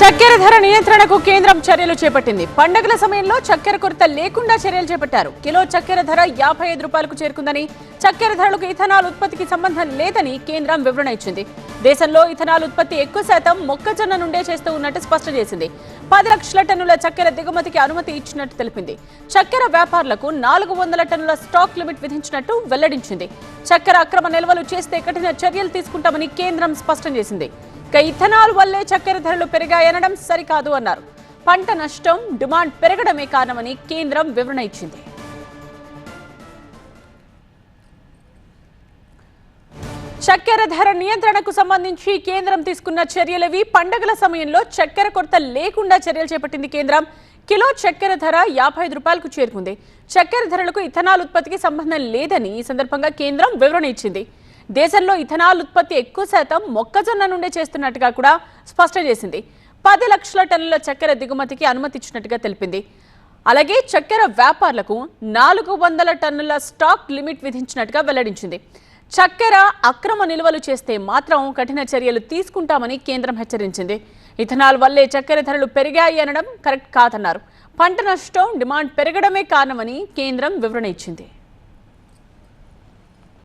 చక్కెర ధర నియంత్రణకు కేంద్రం చర్యలు చేపట్టింది. పండుగల సమయంలో చక్కెర కొరత లేకుండా చర్యలు చేపట్టారు. కిలో చక్కెర ధర 55 రూపాయలకు చేరుకుందని, చక్కెర ధరలకు ఇథనాల్ ఉత్పత్తికి సంబంధం లేదని కేంద్రం వివరణ ఇచ్చింది. దేశంలో ఇథనాల్ ఉత్పత్తి ఎక్కువ శాతం మొక్కజొన్న నుండే చేస్తూ ఉన్నట్టు స్పష్టం చేసింది. 10 లక్షల టన్నుల చక్కెర దిగుమతికి అనుమతి ఇచ్చినట్టు తెలిపింది. చక్కెర వ్యాపారులకు 400 టన్నుల స్టాక్ లిమిట్ విధించినట్టు వెల్లడించింది. చక్కెర అక్రమ నిల్వలు చేస్తే కఠిన చర్యలు తీసుకుంటామని కేంద్రం స్పష్టం చేసింది. ఇథనాల్ వల్లే చక్కెర ధరలు పెరిగాయనడం సరికాదు అన్నారు. పంట నష్టం, డిమాండ్ పెరగడమే కారణమని కేంద్రం వివరణ ఇచ్చింది. చక్కెర ధర నియంత్రణకు సంబంధించి కేంద్రం తీసుకున్న చర్యలవి. పండుగల సమయంలో చక్కెర కొరత లేకుండా చర్యలు చేపట్టింది కేంద్రం. కిలో చక్కెర ధర 55 రూపాయలకు చేరుకుంది. చక్కెర ధరలకు ఇథనాల్ ఉత్పత్తికి సంబంధం లేదని ఈ సందర్భంగా కేంద్రం వివరణ ఇచ్చింది. దేశంలో ఇథనాల్ ఉత్పత్తి ఎక్కువ శాతం మొక్కజొన్న నుండే చేస్తున్నట్టుగా కూడా స్పష్టం చేసింది. 10 లక్షల టన్నుల చక్కెర దిగుమతికి అనుమతి ఇచ్చినట్టుగా తెలిపింది. అలాగే చక్కెర వ్యాపారులకు 400 టన్నుల స్టాక్ లిమిట్ విధించినట్టుగా వెల్లడించింది. చక్కెర అక్రమ నిల్వలు చేస్తే మాత్రం కఠిన చర్యలు తీసుకుంటామని కేంద్రం హెచ్చరించింది. ఇథనాల్ వల్లే చక్కెర ధరలు పెరిగాయి అనడం కరెక్ట్ కాదన్నారు. పంట నష్టం, డిమాండ్ పెరగడమే కారణమని కేంద్రం వివరణ ఇచ్చింది.